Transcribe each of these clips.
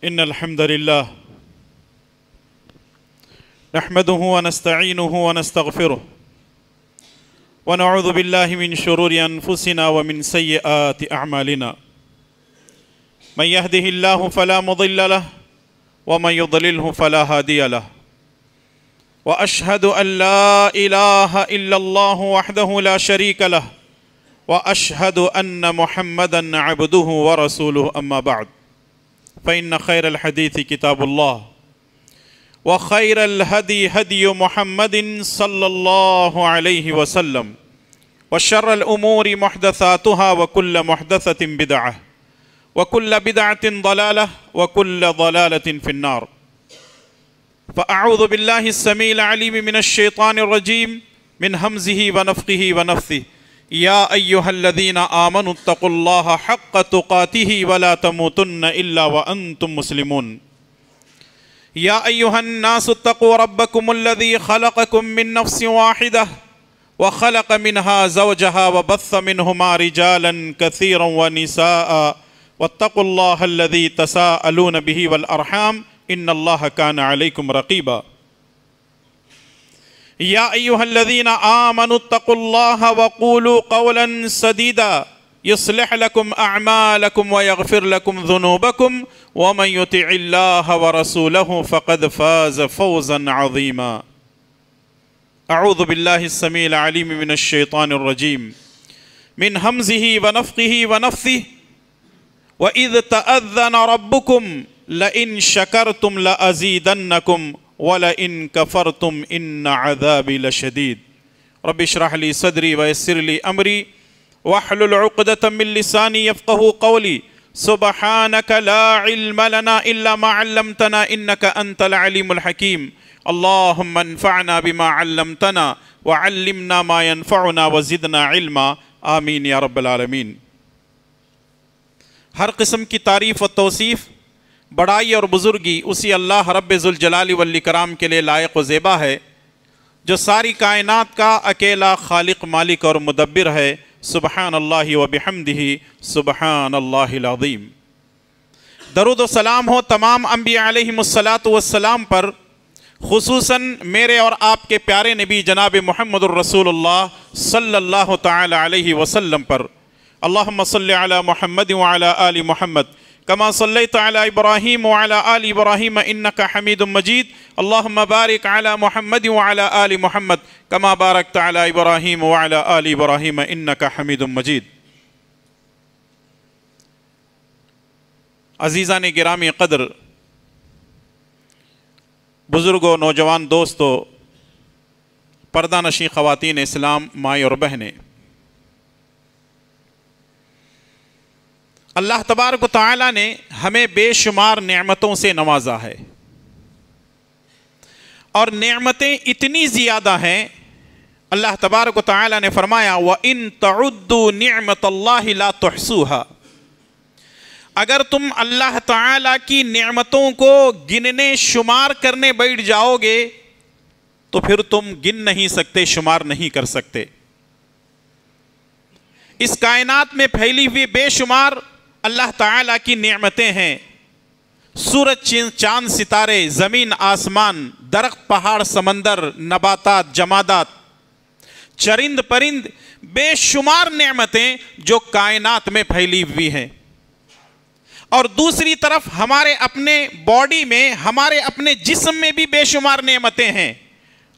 إن الحمد لله نحمده ونستعينه ونستغفره ونعوذ بالله من شرور أنفسنا ومن سيئات أعمالنا من يهده الله فلا مضل له ومن يضلله فلا هادي له وأشهد أن لا إله إلا الله وحده لا شريك له وأشهد أن محمدًا عبده ورسوله أما بعد فإن خير الحديث كتاب الله وخير الهدي هدي محمد صلى الله عليه وسلم وشر الأمور محدثاتها وكل محدثة بدعة وكل بدعة ضلالة وكل ضلالة في النار فأعوذ بالله السميع العليم من الشيطان الرجيم من همزه ونفخه ونفثه يا أيها الذين آمنوا اتقوا الله حق تقاته ولا تموتن إلا وأنتم مسلمون يا أيها الناس اتقوا ربكم الذي خلقكم من نفس واحدة وخلق منها زوجها وبث منهما رجالا كثيرا ونساء واتقوا الله الذي تساءلون به والأرحام إن الله كان عليكم رقيبا يا أيها الذين آمنوا اتقوا الله وقولوا قولا سديدا يصلح لكم أعمالكم ويغفر لكم ذنوبكم ومن يطع الله ورسوله فقد فاز فوزا عظيما أعوذ بالله السميع العليم من الشيطان الرجيم من همزه ونفخه ونفثه وإذ تأذن ربكم لئن شكرتم لأزيدنكم ولئن كفرتم إن عذابي لشديد رب اشرح لي صدري ويسر لي أمري واحلل عقدة من لساني يفقه قولي سبحانك لا علم لنا إلا ما علمتنا إنك أنت العليم الحكيم اللهم انفعنا بما علمتنا وعلمنا ما ينفعنا وزدنا علما آمین یا رب العالمین۔ ہر قسم کی تعریف و توصیف، بڑائی اور بزرگی اسی اللہ رب ذوالجلال والاکرام کے لیے لائق و زیبا ہے جو ساری کائنات کا اکیلا خالق، مالک اور مدبر ہے۔ سبحان اللہ و بحمدہ سبحان اللہ العظیم۔ درود و سلام ہو تمام انبیاء علیہم السلام پر، خصوصاً میرے اور آپ کے پیارے نبی جناب محمد الرسول اللہ صلی اللہ تعالی علیہ وسلم پر۔ اللہم صلی علی محمد وعلی آل محمد کما صلیت علی ابراہیم وعلی آل ابراہیم انکا حمید مجید اللہم بارک علی محمد وعلی آل محمد کما بارکت علی ابراہیم وعلی آل ابراہیم انکا حمید مجید۔ عزیزان گرامی قدر، بزرگوں، نوجوان دوستو، پردہ نشین خواتین اسلام، مائیں اور بہنیں، اللہ تبارک و تعالیٰ نے ہمیں بے شمار نعمتوں سے نوازا ہے، اور نعمتیں اتنی زیادہ ہیں، اللہ تبارک و تعالیٰ نے فرمایا وَإِن تَعُدُّوا نِعْمَةَ اللَّهِ لَا تُحْصُوهَا۔ اگر تم اللہ تعالیٰ کی نعمتوں کو گننے شمار کرنے بیٹھ جاؤ گے تو پھر تم گن نہیں سکتے، شمار نہیں کر سکتے۔ اس کائنات میں پھیلی ہوئی بے شمار اللہ تعالیٰ کی نعمتیں ہیں، سورج، چاند، ستارے، زمین، آسمان، درخت، پہاڑ، سمندر، نباتات، جمادات، چرند پرند، بے شمار نعمتیں جو کائنات میں پھیلی ہوئی ہیں۔ اور دوسری طرف ہمارے اپنے باڈی میں، ہمارے اپنے جسم میں بھی بے شمار نعمتیں ہیں۔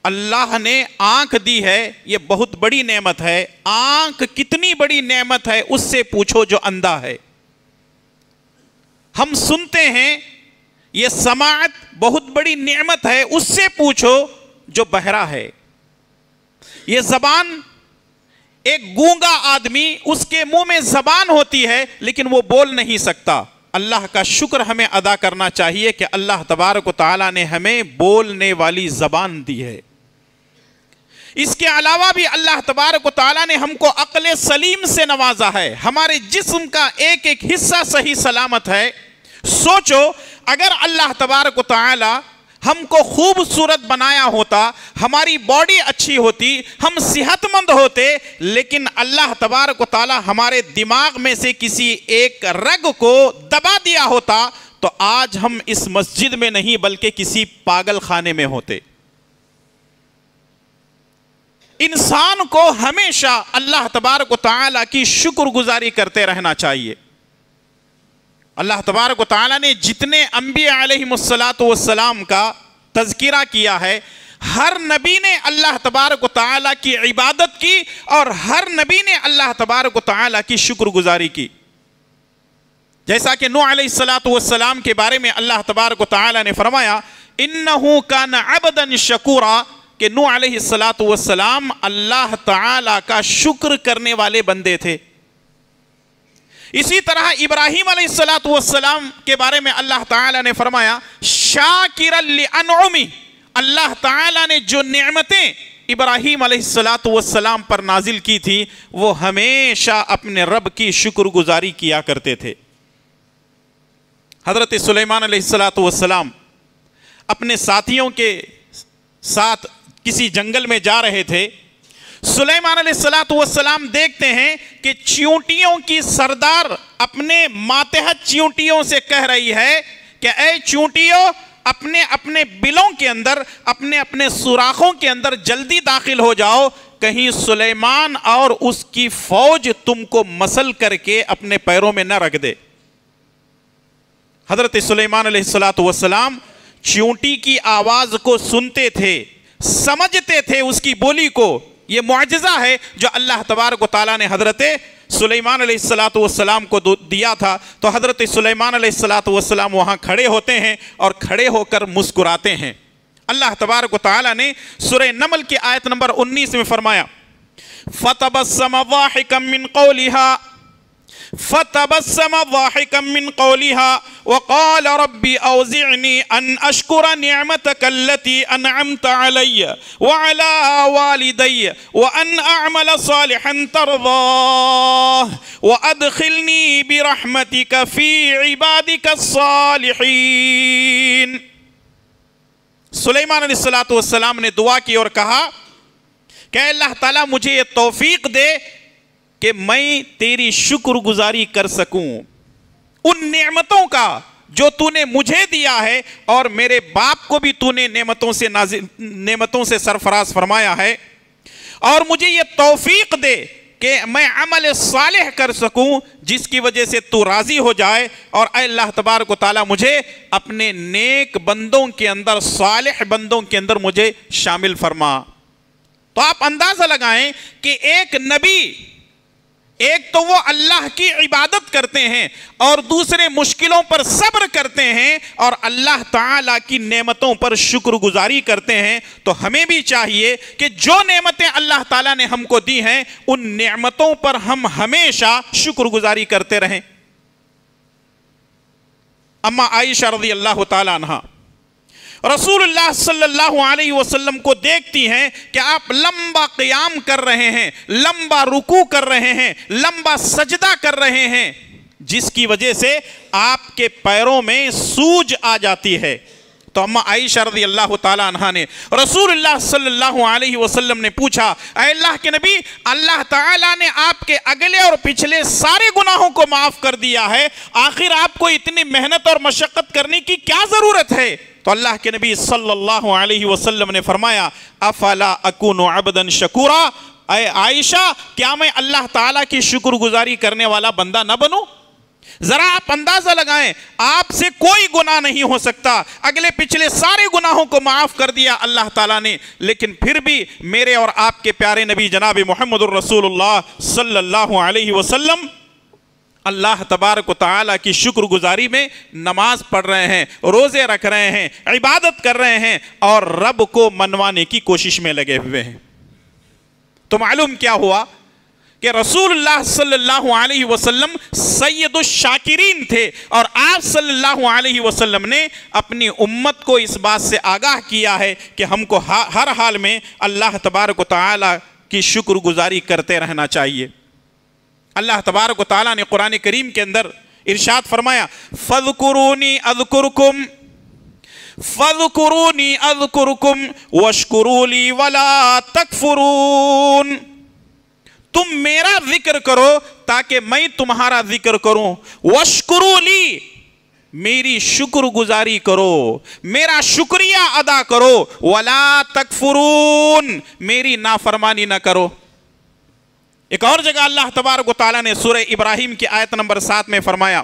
اللہ نے آنکھ دی ہے، یہ بہت بڑی نعمت ہے۔ آنکھ کتنی بڑی نعمت ہے اس سے پوچھو جو اندھا ہے۔ ہم سنتے ہیں، یہ سماعت بہت بڑی نعمت ہے اس سے پوچھو جو بہرا ہے۔ یہ زبان، ایک گونگا آدمی، اس کے منہ میں زبان ہوتی ہے لیکن وہ بول نہیں سکتا۔ اللہ کا شکر ہمیں ادا کرنا چاہیے کہ اللہ تبارک و تعالیٰ نے ہمیں بولنے والی زبان دی ہے۔ اس کے علاوہ بھی اللہ تبارک و تعالیٰ نے ہم کو عقل سلیم سے نوازا ہے، ہمارے جسم کا ایک ایک حصہ صحیح سلامت ہے۔ سوچو اگر اللہ تبارک و تعالیٰ ہم کو خوبصورت بنایا ہوتا، ہماری باڈی اچھی ہوتی، ہم صحت مند ہوتے، لیکن اللہ تبارک و تعالی ہمارے دماغ میں سے کسی ایک رگ کو دبا دیا ہوتا تو آج ہم اس مسجد میں نہیں بلکہ کسی پاگل خانے میں ہوتے۔ انسان کو ہمیشہ اللہ تبارک و تعالیٰ کی شکر گزاری کرتے رہنا چاہیے۔ اللہ تبارک و تعالیٰ نے جتنے انبیاء علیہم السلام کا تذکرہ کیا ہے، ہر نبی نے اللہ تبارک و تعالیٰ کی عبادت کی اور ہر نبی نے اللہ تبارک و تعالیٰ کی شکر گزاری کی۔ جیسا کہ نوح علیہ السلام کے بارے میں اللہ تبارک و تعالیٰ نے فرمایا اِنَّهُ كَانَ عَبْدًا شَكُورًا، کہ نوح علیہ السلام اللہ تعالیٰ کا شکر کرنے والے بندے تھے۔ اسی طرح ابراہیم علیہ السلام کے بارے میں اللہ تعالیٰ نے فرمایا شاکرا لِأَنْعُمِهِ، اللہ تعالیٰ نے جو نعمتیں ابراہیم علیہ السلام پر نازل کی تھی وہ ہمیشہ اپنے رب کی شکر گزاری کیا کرتے تھے۔ حضرت سلیمان علیہ السلام اپنے ساتھیوں کے ساتھ کسی جنگل میں جا رہے تھے۔ سلیمان علیہ السلام دیکھتے ہیں کہ چیونٹیوں کی سردار اپنے ماتحت چیونٹیوں سے کہہ رہی ہے کہ اے چیونٹیوں، اپنے اپنے بلوں کے اندر، اپنے اپنے سوراخوں کے اندر جلدی داخل ہو جاؤ، کہیں سلیمان اور اس کی فوج تم کو مسل کر کے اپنے پیروں میں نہ رکھ دے۔ حضرت سلیمان علیہ السلام چیونٹی کی آواز کو سنتے تھے، سمجھتے تھے اس کی بولی کو۔ یہ معجزہ ہے جو اللہ تبارک و تعالیٰ نے حضرت سلیمان علیہ السلام کو دیا تھا۔ تو حضرت سلیمان علیہ السلام وہاں کھڑے ہوتے ہیں اور کھڑے ہو کر مسکراتے ہیں۔ اللہ تبارک و تعالیٰ نے سورہ نمل کی آیت نمبر 19 میں فرمایا فَتَبَسَّمَ ضَاحِكًا مِّن قَوْلِهَا فَتَبَسَّمَ ضَاحِكًا مِّن قَوْلِهَا وَقَالَ رَبِّ أَوْزِعْنِي أَنْ أَشْكُرَ نِعْمَتَكَ الَّتِي أَنْعَمْتَ عَلَيَّ وَعَلَى وَالِدَيَّ وَأَنْ أَعْمَلَ صَالِحًا تَرْضَاهُ وَأَدْخِلْنِي بِرَحْمَتِكَ فِي عِبَادِكَ الصَّالِحِينَ۔ سلیمان علیہ السلام نے دعا کی اور کہا کہ اللہ تعالیٰ مجھے یہ توفیق دے کہ میں تیری شکر گزاری کر سکوں ان نعمتوں کا جو تو نے مجھے دیا ہے اور میرے باپ کو بھی تو نے نعمتوں سے سرفراز فرمایا ہے، اور مجھے یہ توفیق دے کہ میں عمل صالح کر سکوں جس کی وجہ سے تو راضی ہو جائے، اور اے اللہ تبارک و تعالیٰ مجھے اپنے نیک بندوں کے اندر، صالح بندوں کے اندر مجھے شامل فرما۔ تو آپ اندازہ لگائیں کہ ایک نبی، ایک تو وہ اللہ کی عبادت کرتے ہیں اور دوسرے مشکلوں پر صبر کرتے ہیں اور اللہ تعالیٰ کی نعمتوں پر شکر گزاری کرتے ہیں۔ تو ہمیں بھی چاہیے کہ جو نعمتیں اللہ تعالیٰ نے ہم کو دی ہیں ان نعمتوں پر ہم ہمیشہ شکر گزاری کرتے رہیں۔ اما عائشہ رضی اللہ تعالیٰ عنہ رسول اللہ صلی اللہ علیہ وسلم کو دیکھتی ہیں کہ آپ لمبا قیام کر رہے ہیں، لمبا رکوع کر رہے ہیں، لمبا سجدہ کر رہے ہیں، جس کی وجہ سے آپ کے پیروں میں سوج آ جاتی ہے۔ تو اما عائشہ رضی اللہ تعالیٰ عنہ نے رسول اللہ صلی اللہ علیہ وسلم نے پوچھا، اے اللہ کے نبی، اللہ تعالیٰ نے آپ کے اگلے اور پچھلے سارے گناہوں کو معاف کر دیا ہے، آخر آپ کو اتنی محنت اور مشقت کرنے کی کیا ضرورت ہے؟ تو اللہ کے نبی صلی اللہ علیہ وسلم نے فرمایا افلا اکون عبدا شکورا، اے عائشہ کیا میں اللہ تعالیٰ کی شکر گزاری کرنے والا بندہ نہ بنوں؟ ذرا آپ اندازہ لگائیں، آپ سے کوئی گناہ نہیں ہو سکتا، اگلے پچھلے سارے گناہوں کو معاف کر دیا اللہ تعالیٰ نے، لیکن پھر بھی میرے اور آپ کے پیارے نبی جناب محمد الرسول اللہ صلی اللہ علیہ وسلم اللہ تبارک و تعالیٰ کی شکر گزاری میں نماز پڑھ رہے ہیں، روزے رکھ رہے ہیں، عبادت کر رہے ہیں اور رب کو منوانے کی کوشش میں لگے ہوئے ہیں۔ تو معلوم کیا ہوا کہ رسول اللہ صلی اللہ علیہ وسلم سید الشاکرین تھے، اور آپ صلی اللہ علیہ وسلم نے اپنی امت کو اس بات سے آگاہ کیا ہے کہ ہم کو ہر حال میں اللہ تبارک و تعالیٰ کی شکر گزاری کرتے رہنا چاہیے۔ اللہ تبارک و تعالیٰ نے قرآن کریم کے اندر ارشاد فرمایا فَاذْكُرُونِي أَذْكُرْكُمْ فَاذْكُرُونِي أَذْكُرْكُمْ وَاشْكُرُوا لِي وَلَا تَكْفُرُونَ، تم میرا ذکر کرو تاکہ میں تمہارا ذکر کروں، وَاشْكُرُوا لِي، میری شکر گزاری کرو، میرا شکریہ ادا کرو، ولا تکفرون، میری نافرمانی نہ کرو۔ ایک اور جگہ اللہ تبارک و تعالیٰ نے سورہ ابراہیم کی آیت نمبر 7 میں فرمایا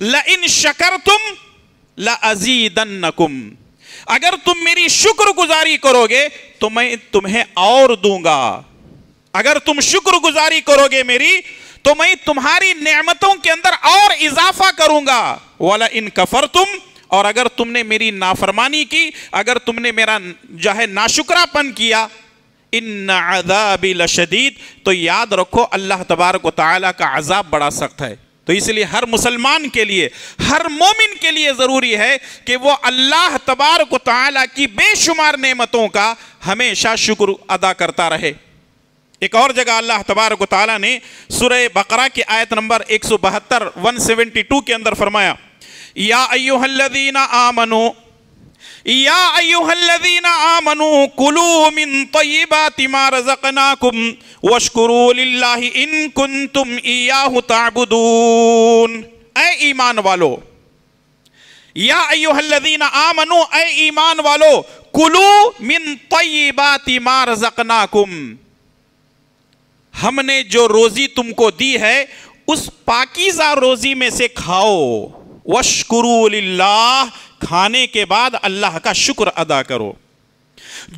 لَإِن شَكَرْتُمْ لَأَزِيدَنَّكُمْ، اگر تم میری شکر گزاری کرو گے تو میں تمہیں اور دوں گا، اگر تم شکر گزاری کرو گے میری تو میں تمہاری نعمتوں کے اندر اور اضافہ کروں گا، وَلَئِن كَفَرْتُمْ، اور اگر تم نے میری نافرمانی کی، اگر تم نے میرا جو ہے ناشکرا پن کیا، ان عذابی لشدید، تو یاد رکھو اللہ تبارک و تعالیٰ کا عذاب بڑا سخت ہے۔ تو اس لیے ہر مسلمان کے لیے، ہر مومن کے لیے ضروری ہے کہ وہ اللہ تبارک و تعالیٰ کی بے شمار نعمتوں کا ہمیشہ شکر ادا کرتا رہے۔ ایک اور جگہ اللہ تبارک و تعالیٰ نے سورہ بقرہ کی آیت نمبر 172 172 کے اندر فرمایا یا ایھا الذین آمنوا یا ایھا الذین آمنوا کلوا من طیبات ما رزقناکم واشکروا للہ ان کنتم ایاہ تعبدون۔ اے ایمان والو، یا ایھا الذین آمنوا، اے ایمان والو، کلوا من طیبات ما رزقناکم، ہم نے جو روزی تم کو دی ہے اس پاکیزہ روزی میں سے کھاؤ، واشکروا للہ، کھانے کے بعد اللہ کا شکر ادا کرو۔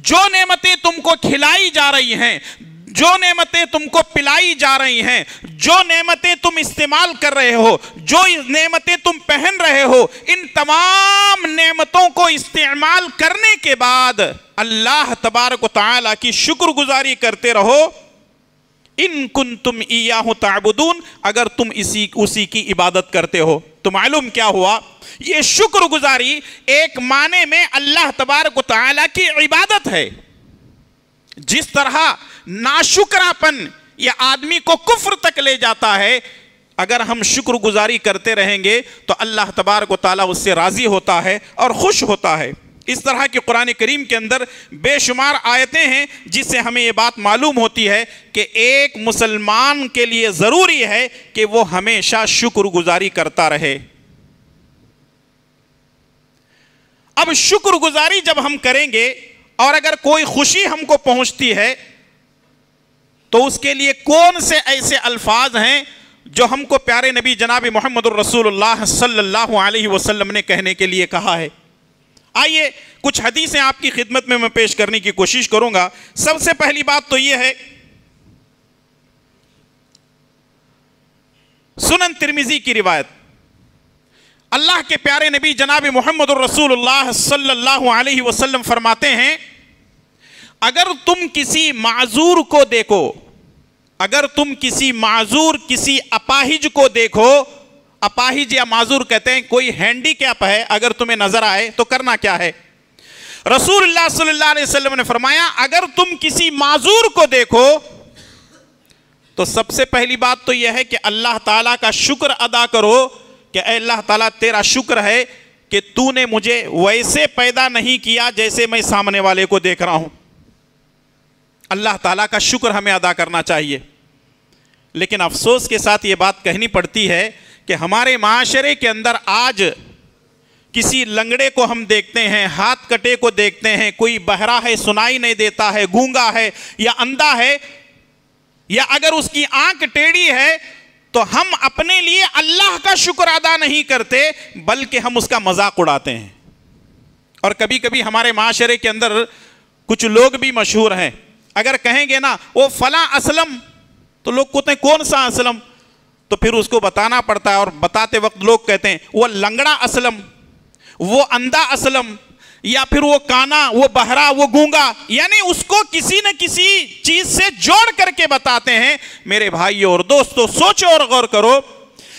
جو نعمتیں تم کو کھلائی جا رہی ہیں، جو نعمتیں تم کو پلائی جا رہی ہیں، جو نعمتیں تم استعمال کر رہے ہو، جو نعمتیں تم پہن رہے ہو، ان تمام نعمتوں کو استعمال کرنے کے بعد اللہ تبارک و تعالیٰ کی شکر گزاری کرتے رہو۔ ان کنتم ایاہ تعبدون، اگر تم اسی کی عبادت کرتے ہو۔ تو معلوم کیا ہوا، یہ شکر گزاری ایک معنی میں اللہ تبارک و تعالیٰ کی عبادت ہے۔ جس طرح ناشکراپن یہ آدمی کو کفر تک لے جاتا ہے، اگر ہم شکر گزاری کرتے رہیں گے تو اللہ تبارک و تعالیٰ اس سے راضی ہوتا ہے اور خوش ہوتا ہے۔ اس طرح کی قرآن کریم کے اندر بے شمار آیتیں ہیں جس سے ہمیں یہ بات معلوم ہوتی ہے کہ ایک مسلمان کے لیے ضروری ہے کہ وہ ہمیشہ شکر گزاری کرتا رہے۔ اب شکر گزاری جب ہم کریں گے اور اگر کوئی خوشی ہم کو پہنچتی ہے تو اس کے لیے کون سے ایسے الفاظ ہیں جو ہم کو پیارے نبی جناب محمد الرسول اللہ صلی اللہ علیہ وسلم نے کہنے کے لیے کہا ہے۔ آئیے کچھ حدیثیں آپ کی خدمت میں پیش کرنے کی کوشش کروں گا۔ سب سے پہلی بات تو یہ ہے، سنن ترمذی کی روایت، اللہ کے پیارے نبی جناب محمد الرسول اللہ صلی اللہ علیہ وسلم فرماتے ہیں اگر تم کسی معذور کو دیکھو، اگر تم کسی معذور، کسی اپاہج کو دیکھو، اپاہج یا معذور کہتے ہیں کوئی ہینڈی کیپ ہے، اگر تمہیں نظر آئے تو کرنا کیا ہے؟ رسول اللہ صلی اللہ علیہ وسلم نے فرمایا اگر تم کسی معذور کو دیکھو تو سب سے پہلی بات تو یہ ہے کہ اللہ تعالیٰ کا شکر ادا کرو کہ اے اللہ تعالیٰ تیرا شکر ہے کہ تو نے مجھے ویسے پیدا نہیں کیا جیسے میں سامنے والے کو دیکھ رہا ہوں۔ اللہ تعالیٰ کا شکر ہمیں ادا کرنا چاہیے، لیکن افسوس کے ساتھ یہ بات کہنی پڑتی ہے کہ ہمارے معاشرے کے اندر آج کسی لنگڑے کو ہم دیکھتے ہیں، ہاتھ کٹے کو دیکھتے ہیں، کوئی بہرا ہے، سنائی نہیں دیتا ہے، گونگا ہے یا اندھا ہے، یا اگر اس کی آنکھ ٹیڑھی ہے تو ہم اپنے لیے اللہ کا شکر ادا نہیں کرتے بلکہ ہم اس کا مذاق اڑاتے ہیں۔ اور کبھی کبھی ہمارے معاشرے کے اندر کچھ لوگ بھی مشہور ہیں، اگر کہیں گے نا وہ فلاں اسلم، تو لوگ کہتے ہیں کون سا اسلم؟ تو پھر اس کو بتانا پڑتا ہے، اور بتاتے وقت لوگ کہتے ہیں وہ لنگڑا اسلم، وہ اندھا اسلم، یا پھر وہ کانا، وہ بہرا، وہ گونگا، یعنی اس کو کسی نہ کسی چیز سے جوڑ کر کے بتاتے ہیں۔ میرے بھائیو اور دوستو، سوچو اور غور کرو،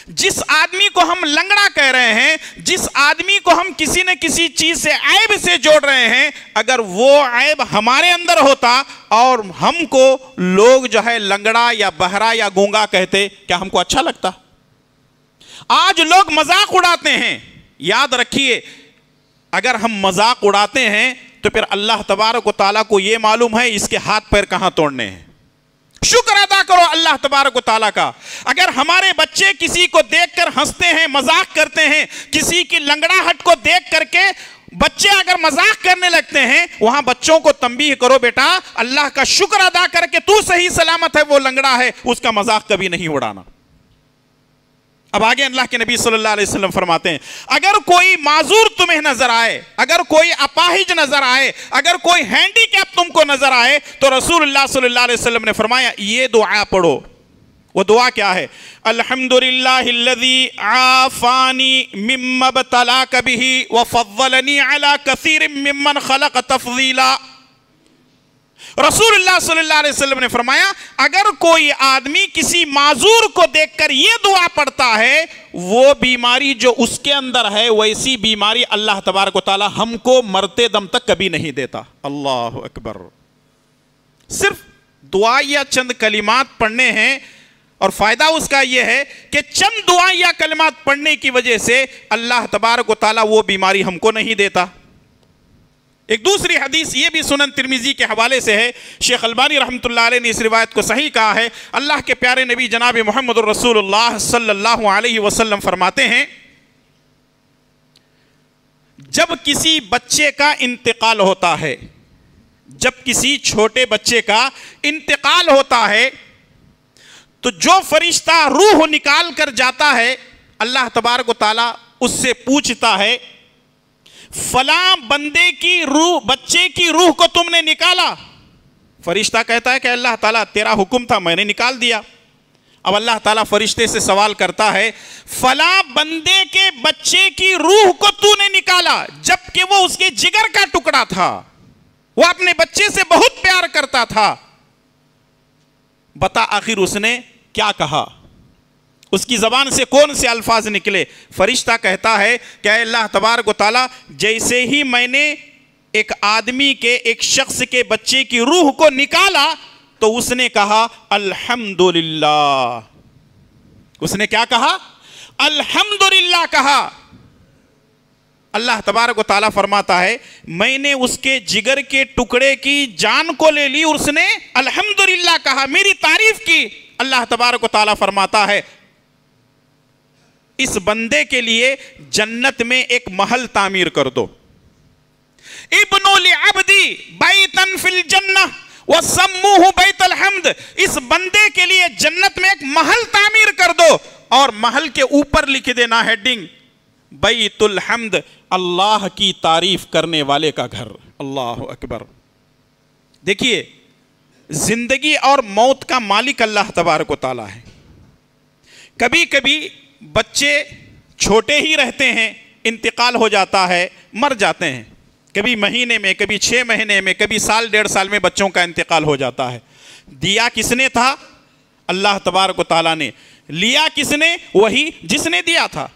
جس آدمی کو ہم لنگڑا کہہ رہے ہیں، جس آدمی کو ہم کسی نہ کسی چیز سے عیب سے جوڑ رہے ہیں، اگر وہ عیب ہمارے اندر ہوتا اور ہم کو لوگ جو ہے لنگڑا یا بہرا یا گونگا کہتے، کیا ہم کو اچھا لگتا؟ آج لوگ مذاق اڑاتے ہیں۔ یاد رکھیے، اگر ہم مذاق اڑاتے ہیں تو پھر اللہ تبارک و تعالیٰ کو یہ معلوم ہے اس کے ہاتھ پیر کہاں توڑنے ہیں۔ شکر ادا کرو اللہ تبارک و تعالیٰ کا۔ اگر ہمارے بچے کسی کو دیکھ کر ہنستے ہیں، مذاق کرتے ہیں، کسی کی لنگڑاہٹ کو دیکھ کر کے بچے اگر مذاق کرنے لگتے ہیں، وہاں بچوں کو تنبیہ کرو، بیٹا اللہ کا شکر ادا کر کے تو صحیح سلامت ہے، وہ لنگڑا ہے، اس کا مذاق کبھی نہیں اڑانا۔ اب آگے اللہ کے نبی صلی اللہ علیہ وسلم فرماتے ہیں، اگر کوئی معذور تمہیں نظر آئے، اگر کوئی اپاہج نظر آئے، اگر کوئی ہینڈی کیپ تم کو نظر آئے، تو رسول اللہ صلی اللہ علیہ وسلم نے فرمایا یہ دعا پڑھو۔ وہ دعا کیا ہے؟ الحمدللہ الذی عافانی مما ابتلاک بہ وفضلنی علی کثیر ممن خلق تفضیلا۔ رسول اللہ صلی اللہ علیہ وسلم نے فرمایا اگر کوئی آدمی کسی معذور کو دیکھ کر یہ دعا پڑھتا ہے، وہ بیماری جو اس کے اندر ہے ویسی بیماری اللہ تبارک و تعالی ہم کو مرتے دم تک کبھی نہیں دیتا۔ اللہ اکبر۔ صرف دعا یا چند کلمات پڑھنے ہیں، اور فائدہ اس کا یہ ہے کہ چند دعا یا کلمات پڑھنے کی وجہ سے اللہ تبارک و تعالی وہ بیماری ہم کو نہیں دیتا۔ ایک دوسری حدیث یہ بھی سنن ترمذی کے حوالے سے ہے، شیخ البانی رحمۃ اللہ علیہ نے اس روایت کو صحیح کہا ہے۔ اللہ کے پیارے نبی جناب محمد الرسول اللہ صلی اللہ علیہ وسلم فرماتے ہیں جب کسی بچے کا انتقال ہوتا ہے، جب کسی چھوٹے بچے کا انتقال ہوتا ہے، تو جو فرشتہ روح نکال کر جاتا ہے، اللہ تبارک و تعالیٰ اس سے پوچھتا ہے فلاں بندے کی روح، بچے کی روح کو تم نے نکالا؟ فرشتہ کہتا ہے کہ اللہ تعالیٰ تیرا حکم تھا، میں نے نکال دیا۔ اب اللہ تعالیٰ فرشتے سے سوال کرتا ہے فلاں بندے کے بچے کی روح کو تو نے نکالا جبکہ وہ اس کے جگر کا ٹکڑا تھا، وہ اپنے بچے سے بہت پیار کرتا تھا، بتا آخر اس نے کیا کہا؟ اس کی زبان سے کون سے الفاظ نکلے؟ فرشتہ کہتا ہے کہ اے اللہ تبارک و تعالیٰ جیسے ہی میں نے ایک آدمی کے، ایک شخص کے بچے کی روح کو نکالا تو اس نے کہا الحمدللہ۔ اس نے کیا کہا؟ الحمدللہ کہا۔ اللہ تبارک و تعالیٰ فرماتا ہے میں نے اس کے جگر کے ٹکڑے کی جان کو لے لی، اس نے الحمدللہ کہا، میری تعریف کی۔ اللہ تبارک و تعالیٰ فرماتا ہے اس بندے کے لیے جنت میں ایک محل تعمیر کر دو۔ ابنوا لعبدی بیتا فی الجنہ وسموہ بیت الحمد، اس بندے کے لیے جنت میں ایک محل تعمیر کر دو، اور محل کے اوپر لکھ دینا ہیڈنگ بیت الحمد، اللہ کی تعریف کرنے والے کا گھر۔ اللہ اکبر۔ دیکھیے زندگی اور موت کا مالک اللہ تبارک و تعالیٰ ہے۔ کبھی کبھی بچے چھوٹے ہی رہتے ہیں، انتقال ہو جاتا ہے، مر جاتے ہیں، کبھی مہینے میں، کبھی 6 مہینے میں، کبھی سال 1.5 سال میں بچوں کا انتقال ہو جاتا ہے۔ دیا کس نے تھا؟ اللہ تبارک و تعالیٰ نے۔ لیا کس نے؟ وہی جس نے دیا تھا۔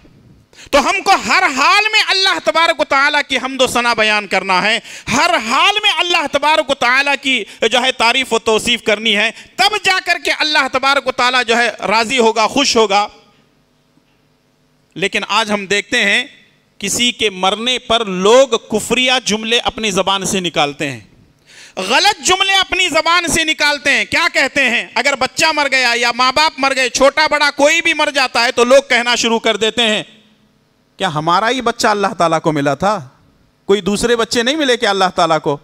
تو ہم کو ہر حال میں اللہ تبارک و تعالیٰ کی حمد و ثنا بیان کرنا ہے، ہر حال میں اللہ تبارک و تعالیٰ کی جو ہے تعریف و توصیف کرنی ہے، تب جا کر کے اللہ تبارک و تعالیٰ جو ہے راضی ہوگا، خوش ہوگا۔ لیکن آج ہم دیکھتے ہیں کسی کے مرنے پر لوگ کفریہ جملے اپنی زبان سے نکالتے ہیں، غلط جملے اپنی زبان سے نکالتے ہیں۔ کیا کہتے ہیں؟ اگر بچہ مر گیا یا ماں باپ مر گئے، چھوٹا بڑا کوئی بھی مر جاتا ہے، تو لوگ کہنا شروع کر دیتے ہیں کیا ہمارا ہی بچہ اللہ تعالیٰ کو ملا تھا؟ کوئی دوسرے بچے نہیں ملے کیا اللہ تعالیٰ کو؟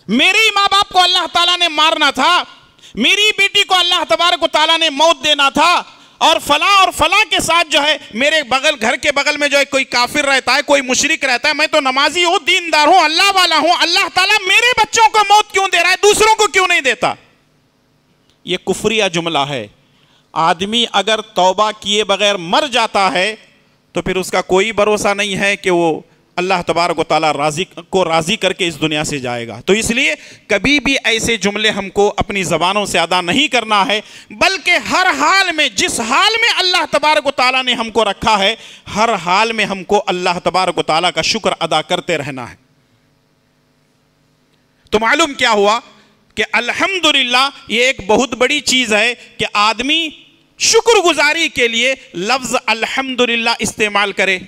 میرے ہی ماں باپ کو اللہ تعالیٰ نے مارنا تھا، میری بیٹی کو اللہ تبارک و تعالیٰ نے موت دینا تھا، اور فلاں کے ساتھ جو ہے میرے گھر کے بغل میں جو ہے کوئی کافر رہتا ہے، کوئی مشرک رہتا ہے، میں تو نمازی ہوں، دیندار ہوں، اللہ والا ہوں، اللہ تعالیٰ میرے بچوں کو موت کیوں دے رہا ہے، دوسروں کو کیوں نہیں دیتا؟ یہ کفریہ جملہ ہے۔ آدمی اگر توبہ کیے بغیر مر جاتا ہے تو پھر اس کا کوئی بھروسہ نہیں ہے کہ وہ اللہ تبارک و تعالیٰ راضی کر کے اس دنیا سے جائے گا۔ تو اس لیے کبھی بھی ایسے جملے ہم کو اپنی زبانوں سے ادا نہیں کرنا ہے، بلکہ ہر حال میں، جس حال میں اللہ تبارک و تعالیٰ نے ہم کو رکھا ہے، ہر حال میں ہم کو اللہ تبارک و تعالیٰ کا شکر ادا کرتے رہنا ہے۔ تو معلوم کیا ہوا کہ الحمدللہ یہ ایک بہت بڑی چیز ہے کہ آدمی شکر گزاری کے لیے لفظ الحمدللہ استعمال کرے۔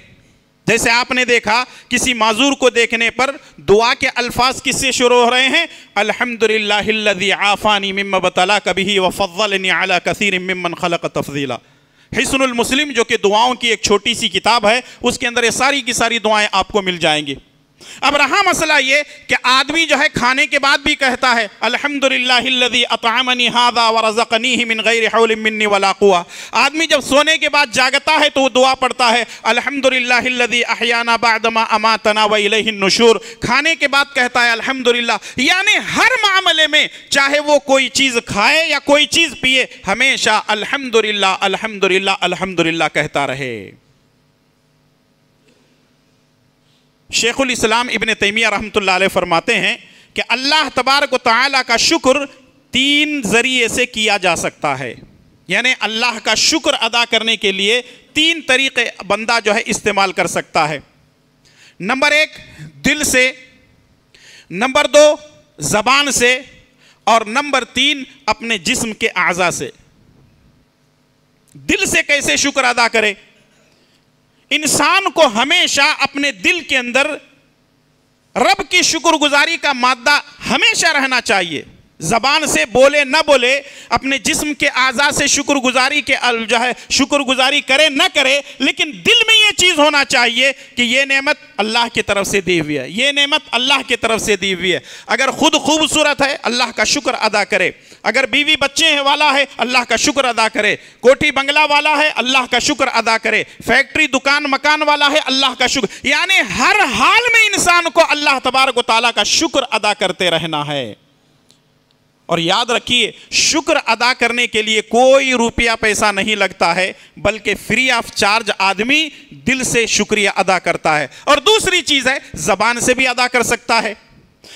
جیسے آپ نے دیکھا کسی معذور کو دیکھنے پر دعا کے الفاظ کس سے شروع ہو رہے ہیں؟ الحمدللہ الذی عافانی مما ابتلاک بہ وفضلنی علی کثیر ممن خلق تفضیلا۔ حصن المسلم جو کہ دعاؤں کی ایک چھوٹی سی کتاب ہے، اس کے اندر یہ ساری کی ساری دعائیں آپ کو مل جائیں گی۔ اب رہا مسئلہ یہ کہ آدمی جو ہے کھانے کے بعد بھی کہتا ہے الحمدللہ الذی اطعمنی ھذا ورزقنیہ من غیر حول منی ولا قوہ۔ آدمی جب سونے کے بعد جاگتا ہے تو وہ دعا پڑھتا ہے الحمدللہ الذی احیانا بعدما اماتنا والیہ النشور۔ کھانے کے بعد کہتا ہے الحمدللہ۔ یعنی ہر معاملے میں چاہے وہ کوئی چیز کھائے یا کوئی چیز پیے، ہمیشہ الحمدللہ الحمدللہ الحمدللہ کہتا رہے۔ شیخ الاسلام ابن تیمیہ رحمۃ اللہ علیہ فرماتے ہیں کہ اللہ تبارک و تعالیٰ کا شکر 3 ذریعے سے کیا جا سکتا ہے، یعنی اللہ کا شکر ادا کرنے کے لیے 3 طریقے بندہ جو ہے استعمال کر سکتا ہے۔ نمبر 1 دل سے، نمبر 2 زبان سے، اور نمبر 3 اپنے جسم کے اعضاء سے۔ دل سے کیسے شکر ادا کرے؟ انسان کو ہمیشہ اپنے دل کے اندر رب کی شکر گزاری کا مادہ ہمیشہ رہنا چاہیے۔ زبان سے بولے نہ بولے، اپنے جسم کے اعضاء سے شکر گزاری کے جو ہے شکر گزاری کرے نہ کرے، لیکن دل میں یہ چیز ہونا چاہیے کہ یہ نعمت اللہ کی طرف سے دی ہوئی ہے، یہ نعمت اللہ کی طرف سے دی ہوئی ہے۔ اگر خود خوبصورت ہے اللہ کا شکر ادا کرے، اگر بیوی بچے والا ہے اللہ کا شکر ادا کرے، کوٹھی بنگلہ والا ہے اللہ کا شکر ادا کرے، فیکٹری دکان مکان والا ہے اللہ کا شکر، یعنی ہر حال میں انسان کو اللہ تبارک و تعالیٰ کا شکر ادا کرتے رہنا ہے۔ اور یاد رکھیے شکر ادا کرنے کے لیے کوئی روپیہ پیسہ نہیں لگتا ہے، بلکہ فری آف چارج آدمی دل سے شکریہ ادا کرتا ہے۔ اور دوسری چیز ہے زبان سے بھی ادا کر سکتا ہے،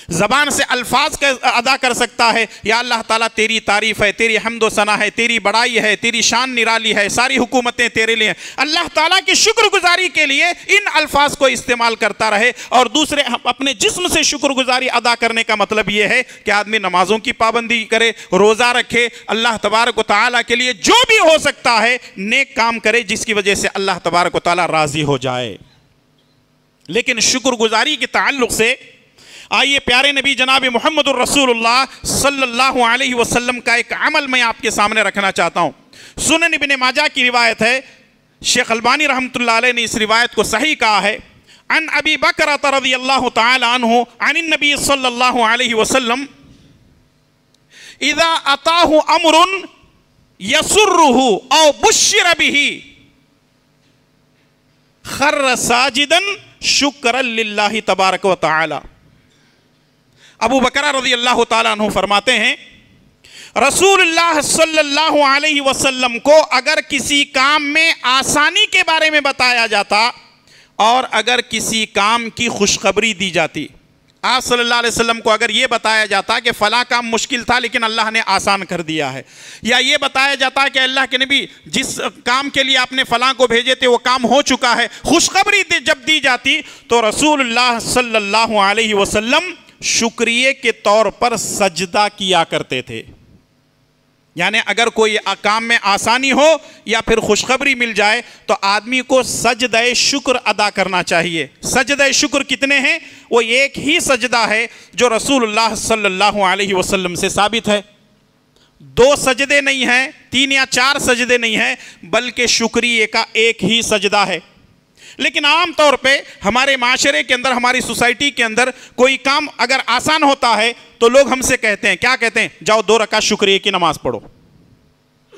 زبان سے الفاظ کا ادا کر سکتا ہے، یا اللہ تعالیٰ تیری تعریف ہے، تیری حمد و ثنا ہے، تیری بڑائی ہے، تیری شان نرالی ہے، ساری حکومتیں تیرے لیے۔ اللہ تعالیٰ کی شکر گزاری کے لیے ان الفاظ کو استعمال کرتا رہے۔ اور دوسرے اپنے جسم سے شکر گزاری ادا کرنے کا مطلب یہ ہے کہ آدمی نمازوں کی پابندی کرے، روزہ رکھے، اللہ تبارک و تعالیٰ کے لیے جو بھی ہو سکتا ہے نیک کام کرے جس کی وجہ سے اللہ تبارک و تعالیٰ راضی ہو جائے۔ لیکن شکر گزاری کے تعلق سے آئیے پیارے نبی جناب محمد الرسول اللہ صلی اللہ علیہ وسلم کا ایک عمل میں آپ کے سامنے رکھنا چاہتا ہوں۔ سنن ابن ماجہ کی روایت ہے، شیخ البانی رحمۃ اللہ علیہ نے اس روایت کو صحیح کہا ہے۔ عن ابی بکرۃ رضی اللہ تعالی عنہ عن النبی صلی اللہ علیہ وسلم اذا اتاہ امر یسرہ او بشر بہ خر ساجدا شکرا للہ تبارک و تعالی۔ ابو بکرہ رضی اللہ تعالیٰ عنہ فرماتے ہیں رسول اللہ صلی اللہ علیہ وسلم کو اگر کسی کام میں آسانی کے بارے میں بتایا جاتا اور اگر کسی کام کی خوشخبری دی جاتی، آپ صلی اللہ علیہ وسلم کو اگر یہ بتایا جاتا کہ فلاں کام مشکل تھا لیکن اللہ نے آسان کر دیا ہے، یا یہ بتایا جاتا کہ اللہ کے نبی جس کام کے لیے آپ نے فلاں کو بھیجے تھے وہ کام ہو چکا ہے، خوشخبری جب دی جاتی تو رسول اللہ صلی اللہ علیہ وسلم شکریہ کے طور پر سجدہ کیا کرتے تھے۔ یعنی اگر کوئی کام میں آسانی ہو یا پھر خوشخبری مل جائے تو آدمی کو سجدہ شکر ادا کرنا چاہیے۔ سجدہ شکر کتنے ہیں؟ وہ ایک ہی سجدہ ہے جو رسول اللہ صلی اللہ علیہ وسلم سے ثابت ہے۔ 2 سجدے نہیں ہیں، 3 یا 4 سجدے نہیں ہیں، بلکہ شکریہ کا ایک ہی سجدہ ہے۔ لیکن عام طور پہ ہمارے معاشرے کے اندر، ہماری سوسائٹی کے اندر کوئی کام اگر آسان ہوتا ہے تو لوگ ہم سے کہتے ہیں، کیا کہتے ہیں؟ جاؤ 2 رکعت شکریہ کی نماز پڑھو،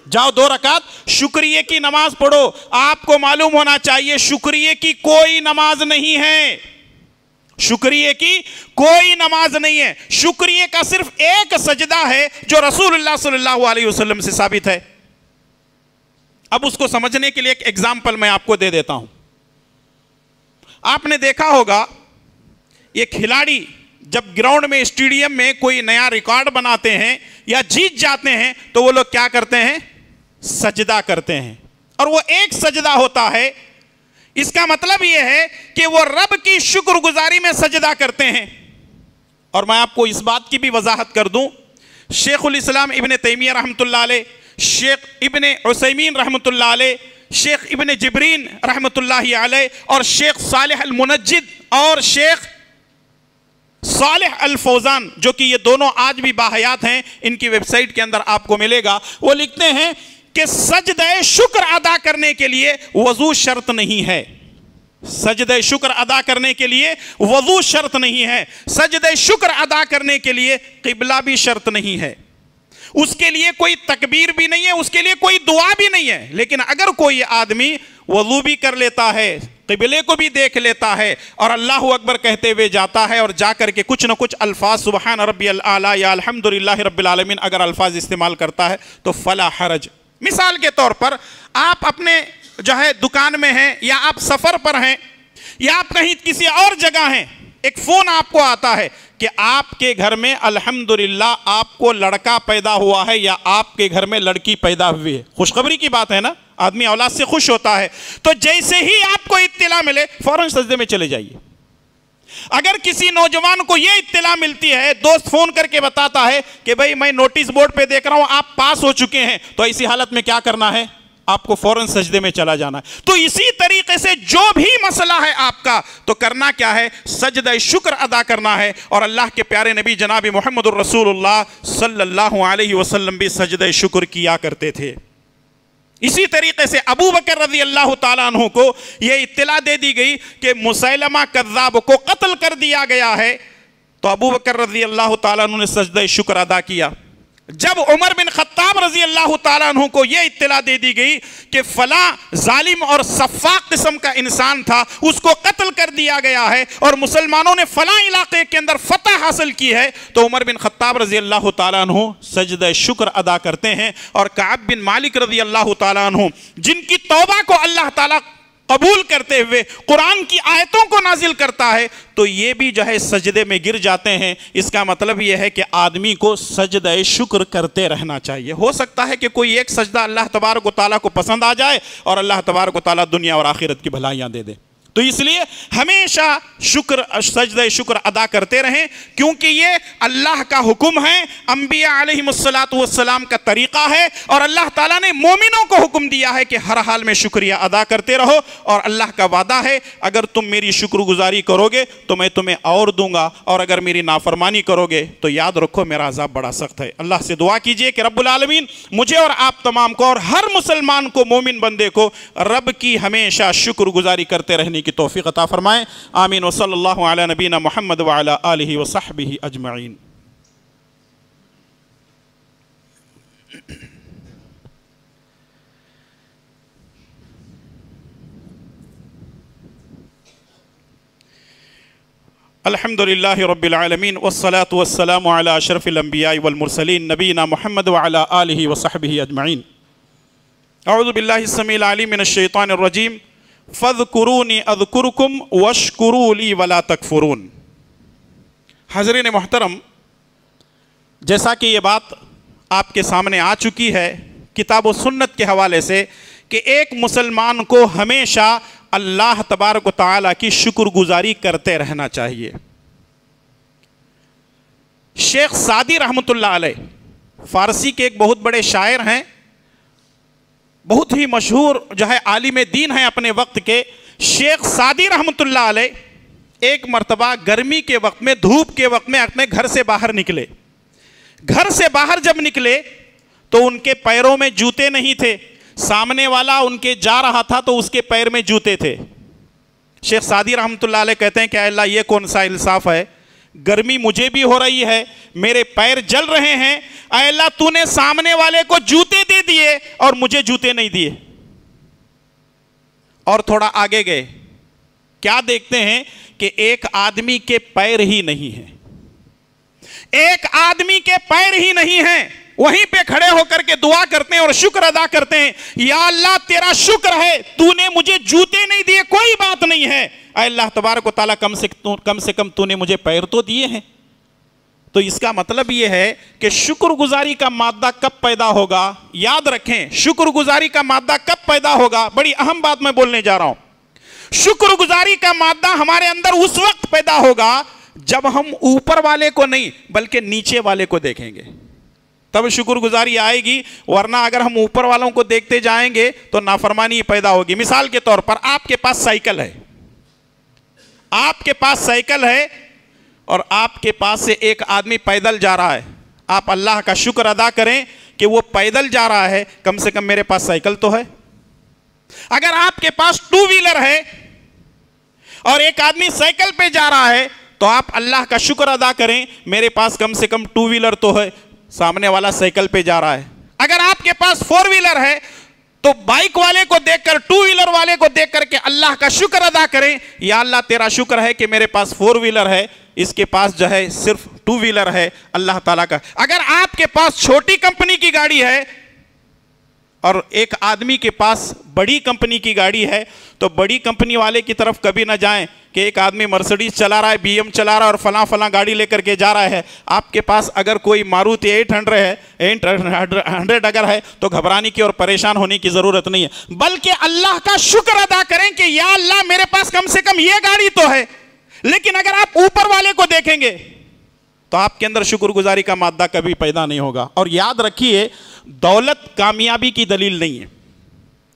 جاؤ 2 رکعت شکریہ کی نماز پڑھو۔ آپ کو معلوم ہونا چاہیے شکریہ کی کوئی نماز نہیں ہے، شکریہ کی کوئی نماز نہیں ہے، شکریہ کا صرف ایک سجدہ ہے جو رسول اللہ صلی اللہ علیہ وسلم سے ثابت ہے۔ اب اس کو سمجھنے کے لیے ایک ایگزامپل میں آپ کو دے دیتا ہوں۔ آپ نے دیکھا ہوگا یہ کھلاڑی جب گراؤنڈ میں اسٹیڈیم میں کوئی نیا ریکارڈ بناتے ہیں یا جیت جاتے ہیں تو وہ لوگ کیا کرتے ہیں؟ سجدہ کرتے ہیں، اور وہ ایک سجدہ ہوتا ہے۔ اس کا مطلب یہ ہے کہ وہ رب کی شکر گزاری میں سجدہ کرتے ہیں۔ اور میں آپ کو اس بات کی بھی وضاحت کر دوں، شیخ الاسلام ابن تیمیہ رحمۃ اللہ علیہ، شیخ ابن عثیمین رحمۃ اللہ علیہ، شیخ ابن جبرین رحمت اللہ علیہ اور شیخ صالح المنجد اور شیخ صالح الفوزان، جو کہ یہ دونوں آج بھی باحیات ہیں، ان کی ویب سائٹ کے اندر آپ کو ملے گا، وہ لکھتے ہیں کہ سجدہ شکر ادا کرنے کے لیے وضو شرط نہیں ہے. سجدہ شکر ادا کرنے کے لیے وضو شرط نہیں ہے. سجدہ شکر ادا کرنے کے لیے قبلہ بھی شرط نہیں ہے. اس کے لیے کوئی تکبیر بھی نہیں ہے، اس کے لیے کوئی دعا بھی نہیں ہے. لیکن اگر کوئی آدمی وضو بھی کر لیتا ہے، قبلے کو بھی دیکھ لیتا ہے اور اللہ اکبر کہتے ہوئے جاتا ہے اور جا کر کے کچھ نہ کچھ الفاظ سبحان ربی الاعلیٰ یا الحمدللہ رب العالمین اگر الفاظ استعمال کرتا ہے تو فلا حرج. مثال کے طور پر آپ اپنے جو ہے دکان میں ہیں، یا آپ سفر پر ہیں، یا آپ کہیں کسی اور جگہ ہیں، ایک فون آپ کو آتا ہے کہ آپ کے گھر میں الحمدللہ آپ کو لڑکا پیدا ہوا ہے یا آپ کے گھر میں لڑکی پیدا ہوئی ہے. خوشخبری کی بات ہے نا، آدمی اولاد سے خوش ہوتا ہے. تو جیسے ہی آپ کو اطلاع ملے فوراً سجدے میں چلے جائیے. اگر کسی نوجوان کو یہ اطلاع ملتی ہے، دوست فون کر کے بتاتا ہے کہ بھائی میں نوٹس بورڈ پہ دیکھ رہا ہوں آپ پاس ہو چکے ہیں، تو ایسی حالت میں کیا کرنا ہے؟ آپ کو فوراً سجدے میں چلا جانا ہے. تو اسی طریقے سے جو بھی مسئلہ ہے آپ کا، تو کرنا کیا ہے؟ سجدہ شکر ادا کرنا ہے. اور اللہ کے پیارے نبی جناب محمد الرسول اللہ صلی اللہ علیہ وسلم بھی سجدہ شکر کیا کرتے تھے. اسی طریقے سے ابو بکر رضی اللہ تعالیٰ عنہ کو یہ اطلاع دے دی گئی کہ مسیلمہ کذاب کو قتل کر دیا گیا ہے، تو ابو بکر رضی اللہ تعالیٰ عنہ نے سجدہ شکر ادا کیا. جب عمر بن خطاب رضی اللہ تعالیٰ عنہ کو یہ اطلاع دے دی گئی کہ فلاں ظالم اور سفاق قسم کا انسان تھا، اس کو قتل کر دیا گیا ہے اور مسلمانوں نے فلاں علاقے کے اندر فتح حاصل کی ہے، تو عمر بن خطاب رضی اللہ تعالیٰ عنہ سجدہ شکر ادا کرتے ہیں. اور کعب بن مالک رضی اللہ تعالیٰ عنہ جن کی توبہ کو اللہ تعالیٰ قبول کرتے ہوئے قرآن کی آیتوں کو نازل کرتا ہے، تو یہ بھی جو ہے سجدے میں گر جاتے ہیں. اس کا مطلب یہ ہے کہ آدمی کو سجدہ شکر کرتے رہنا چاہیے. ہو سکتا ہے کہ کوئی ایک سجدہ اللہ تبارک و تعالیٰ کو پسند آ جائے اور اللہ تبارک و تعالیٰ دنیا اور آخرت کی بھلائیاں دے دے. تو اس لیے ہمیشہ سجدہ شکر ادا کرتے رہیں، کیونکہ یہ اللہ کا حکم ہے، انبیاء علیہ السلام کا طریقہ ہے، اور اللہ تعالیٰ نے مومنوں کو حکم دیا ہے کہ ہر حال میں شکریہ ادا کرتے رہو. اور اللہ کا وعدہ ہے اگر تم میری شکر گزاری کرو گے تو میں تمہیں اور دوں گا، اور اگر میری نافرمانی کرو گے تو یاد رکھو میرا عذاب بڑا سخت ہے. اللہ سے دعا کیجئے کہ رب العالمین مجھے اور آپ تمام کو اور ہر مسلمان کو، مومن بندے کو، رب کی ہمیشہ شکر گزاری کرتے رہنے کی توفیق عطا فرمائیں. آمین. وصلی اللہ علی نبینا محمد وعلی آلہ وصحبہ اجمعین. الحمدللہ رب العالمین والصلاة والسلام علی اشرف الانبیاء والمرسلین نبینا محمد وعلی آلہ وصحبہ اجمعین. اعوذ باللہ السمیع العلیم من الشیطان الرجیم. فَاذْكُرُونِي أَذْكُرُكُمْ وَاشْكُرُوا لِي وَلَا تَكْفُرُونَ. حضرین محترم، جیسا کہ یہ بات آپ کے سامنے آ چکی ہے کتاب و سنت کے حوالے سے کہ ایک مسلمان کو ہمیشہ اللہ تبارک و تعالیٰ کی شکر گزاری کرتے رہنا چاہیے. شیخ سعدی رحمت اللہ علیہ فارسی کے ایک بہت بڑے شاعر ہیں، بہت ہی مشہور جو ہے عالم دین ہیں اپنے وقت کے. شیخ سعدی رحمت اللہ علیہ ایک مرتبہ گرمی کے وقت میں، دھوپ کے وقت میں اپنے گھر سے باہر نکلے. گھر سے باہر جب نکلے تو ان کے پیروں میں جوتے نہیں تھے. سامنے والا ان کے جا رہا تھا تو اس کے پیر میں جوتے تھے. شیخ سعدی رحمت اللہ علیہ کہتے ہیں کہ اے اللہ یہ کون سا انصاف ہے، گرمی مجھے بھی ہو رہی ہے، میرے پیر جل رہے ہیں، اے اللہ تو نے سامنے والے کو جوتے دے دیے اور مجھے جوتے نہیں دیے. اور تھوڑا آگے گئے، کیا دیکھتے ہیں کہ ایک آدمی کے پیر ہی نہیں ہیں. ایک آدمی کے پیر ہی نہیں ہیں. وہیں پہ کھڑے ہو کر کے دعا کرتے ہیں اور شکر ادا کرتے ہیں، یا اللہ تیرا شکر ہے تو نے مجھے جوتے نہیں دیے، کوئی بات نہیں ہے، اے اللہ تبارک و تعالیٰ کم سے کم تو نے مجھے پیر تو دیے ہیں. تو اس کا مطلب یہ ہے کہ شکر گزاری کا مادہ کب پیدا ہوگا؟ یاد رکھیں، شکر گزاری کا مادہ کب پیدا ہوگا؟ بڑی اہم بات میں بولنے جا رہا ہوں. شکر گزاری کا مادہ ہمارے اندر اس وقت پیدا ہوگا جب ہم اوپر والے کو نہیں بلکہ نیچے والے کو دیکھیں گے. تب شکر گزاری آئے گی، ورنہ اگر ہم اوپر والوں کو دیکھتے جائیں گے تو نافرمانی پیدا ہوگی۔ مثال کے طور پر آپ کے پاس سائیکل ہے، آپ کے پاس سائیکل ہے اور آپ کے پاس سے ایک آدمی پیدل جا رہا ہے، آپ اللہ کا شکر ادا کریں کہ وہ پیدل جا رہا ہے، کم سے کم میرے پاس سائیکل تو ہے۔ اگر آپ کے پاس ٹو ویلر ہے اور ایک آدمی سائیکل پہ جا رہا ہے تو آپ اللہ کا شکر ادا کریں میرے پاس کم سے کم ٹو ویلر تو ہے، سامنے والا سائیکل پہ جا رہا ہے۔ اگر آپ کے پاس فور ویلر ہے تو بائک والے کو دیکھ کر، ٹو ویلر والے کو دیکھ کر کے اللہ کا شکر ادا کریں، یا اللہ تیرا شکر ہے کہ میرے پاس فور ویلر ہے، اس کے پاس جو ہے صرف ٹو ویلر ہے، اللہ تعالیٰ کا۔ اگر آپ کے پاس چھوٹی کمپنی کی گاڑی ہے اور ایک آدمی کے پاس بڑی کمپنی کی گاڑی ہے تو بڑی کمپنی والے کی طرف کبھی نہ جائیں کہ ایک آدمی مرسڈیز چلا رہا ہے، بی ایم چلا رہا ہے اور فلاں فلاں گاڑی لے کر کے جا رہا ہے، آپ کے پاس اگر کوئی ماروتی 800 ہے، 800 اگر ہے تو گھبرانے کی اور پریشان ہونے کی ضرورت نہیں ہے، بلکہ اللہ کا شکر ادا کریں کہ یا اللہ میرے پاس کم سے کم یہ گاڑی تو ہے۔ لیکن اگر آپ اوپر والے کو دیکھیں گے تو آپ کے اندر شکر گزاری کا مادہ کبھی پیدا نہیں ہوگا۔ اور یاد رکھیے، دولت کامیابی کی دلیل نہیں ہے،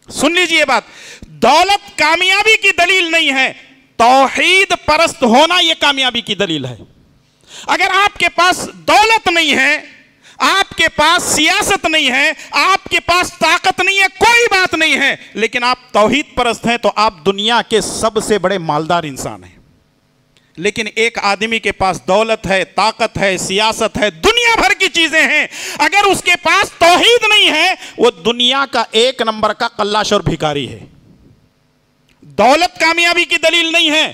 سن لیجئے بات، دولت کامیابی کی دلیل نہیں ہے، توحید پرست ہونا یہ کامیابی کی دلیل ہے۔ اگر آپ کے پاس دولت نہیں ہے، آپ کے پاس سیاست نہیں ہے، آپ کے پاس طاقت نہیں ہے، کوئی بات نہیں ہے، لیکن آپ توحید پرست ہیں تو آپ دنیا کے سب سے بڑے مالدار انسان ہیں۔ لیکن ایک آدمی کے پاس دولت ہے، طاقت ہے، سیاست ہے، دنیا بھر کی چیزیں ہیں، اگر اس کے پاس توحید نہیں ہے وہ دنیا کا ایک نمبر کا قلاش اور بھکاری ہے۔ دولت کامیابی کی دلیل نہیں ہے،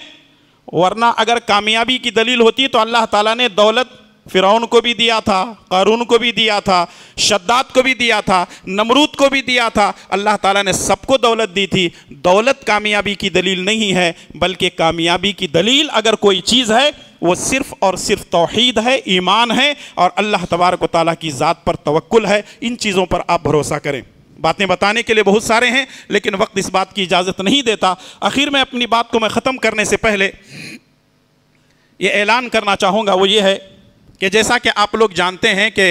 ورنہ اگر کامیابی کی دلیل ہوتی تو اللہ تعالیٰ نے دولت فرعون کو بھی دیا تھا، قارون کو بھی دیا تھا، شداد کو بھی دیا تھا، نمرود کو بھی دیا تھا، اللہ تعالیٰ نے سب کو دولت دی تھی۔ دولت کامیابی کی دلیل نہیں ہے، بلکہ کامیابی کی دلیل اگر کوئی چیز ہے وہ صرف اور صرف توحید ہے، ایمان ہے، اور اللہ تبارک و تعالیٰ کی ذات پر توکل ہے۔ ان چیزوں پر آپ بھروسہ کریں۔ باتیں بتانے کے لیے بہت سارے ہیں لیکن وقت اس بات کی اجازت نہیں دیتا۔ آخر میں اپنی بات کو میں ختم کرنے سے پہلے یہ اعلان کرنا چاہوں گا، وہ یہ ہے کہ جیسا کہ آپ لوگ جانتے ہیں کہ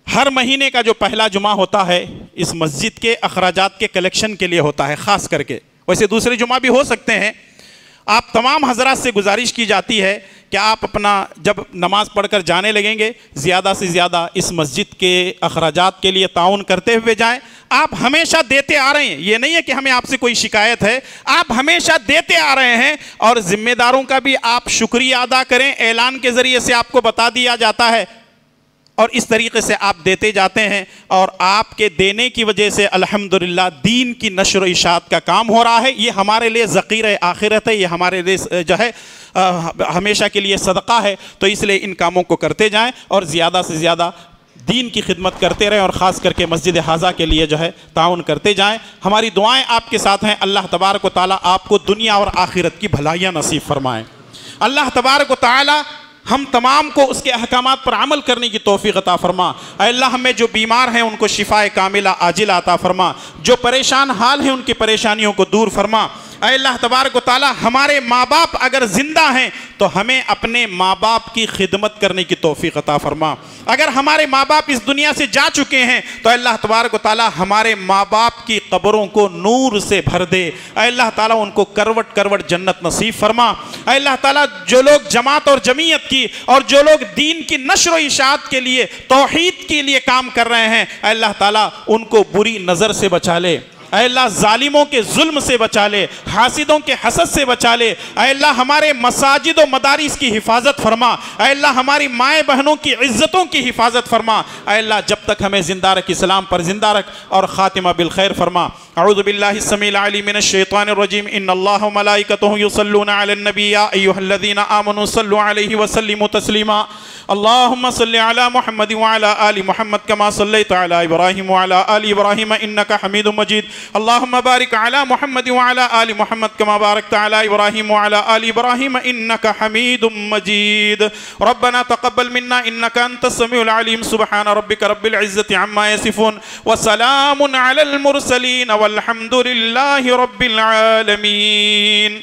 ہر مہینے کا جو پہلا جمعہ ہوتا ہے اس مسجد کے اخراجات کے کلیکشن کے لیے ہوتا ہے، خاص کر کے، ویسے دوسرے جمعہ بھی ہو سکتے ہیں۔ آپ تمام حضرات سے گزارش کی جاتی ہے کہ آپ اپنا جب نماز پڑھ کر جانے لگیں گے زیادہ سے زیادہ اس مسجد کے اخراجات کے لیے تعاون کرتے ہوئے جائیں۔ آپ ہمیشہ دیتے آ رہے ہیں، یہ نہیں ہے کہ ہمیں آپ سے کوئی شکایت ہے، آپ ہمیشہ دیتے آ رہے ہیں، اور ذمہ داروں کا بھی آپ شکریہ ادا کریں۔ اعلان کے ذریعے سے آپ کو بتا دیا جاتا ہے اور اس طریقے سے آپ دیتے جاتے ہیں، اور آپ کے دینے کی وجہ سے الحمدللہ دین کی نشر و اشاعت کا کام ہو رہا ہے۔ یہ ہمارے لیے ذخیرہ آخرت ہے، یہ ہمارے لیے جو ہے ہمیشہ کے لیے صدقہ ہے، تو اس لیے ان کاموں کو کرتے جائیں اور زیادہ سے زیادہ دین کی خدمت کرتے رہیں، اور خاص کر کے مسجد حاضہ کے لیے جو ہے تعاون کرتے جائیں۔ ہماری دعائیں آپ کے ساتھ ہیں، اللہ تبارک و تعالیٰ آپ کو دنیا اور آخرت کی بھلائیاں نصیب فرمائیں۔ اللہ تبارک و تعالیٰ ہم تمام کو اس کے احکامات پر عمل کرنے کی توفیق عطا فرما۔ اے اللہ ہمیں جو بیمار ہیں ان کو شفاء کاملہ عاجلہ عطا فرما، جو پریشان حال ہیں ان کی پریشانیوں کو دور فرما۔ اے اللہ تبارک و تعالی ہمارے ماں باپ اگر زندہ ہیں تو ہمیں اپنے ماں باپ کی خدمت کرنے کی توفیق عطا فرما۔ اگر ہمارے ماں باپ اس دنیا سے جا چکے ہیں تو اللہ تبارک و تعالی ہمارے ماں باپ کی قبروں کو نور سے بھر دے۔ اے اللہ تعالیٰ ان کو کروٹ کروٹ جنت نصیب فرما۔ اے اللہ تعالیٰ جو لوگ جماعت اور جمعیت کی اور جو لوگ دین کی نشر و اشاعت کے لیے توحید کے لیے کام کر رہے ہیں، اے اللہ تعالیٰ ان کو بری نظر سے بچا لے۔ اے اللہ ظالموں کے ظلم سے بچا لے، حاسدوں کے حسد سے بچا لے۔ اے اللہ ہمارے مساجد و مدارس کی حفاظت فرما۔ اے اللہ ہماری مائیں بہنوں کی عزتوں کی حفاظت فرما۔ اے اللہ جب تک ہمیں زندہ رکھ اسلام پر زندہ رکھ اور خاتمہ بالخیر فرما۔ اعوذ باللہ السمیع العلیم من الشیطان الرجیم، ان اللہ و ملائکتہ یصلون علی النبی یا ایھا الذین آمنوا صلوا علیہ وسلموا تسلیما۔ اللہم صل علی محمد وعلی آل محمد کما صلیت علی ابراہیم وعلی آل ابراہیم انک حمید مجید۔ اللہم بارک علی محمد وعلی آل محمد کما بارکت علی ابراہیم وعلی آل ابراہیم انک حمید مجید۔ ربنا تقبل منا انک انت السمیع العلیم، سبحان ربک رب العزت عما یصفون وسلام علی المرسلین والحمد للہ رب العالمین۔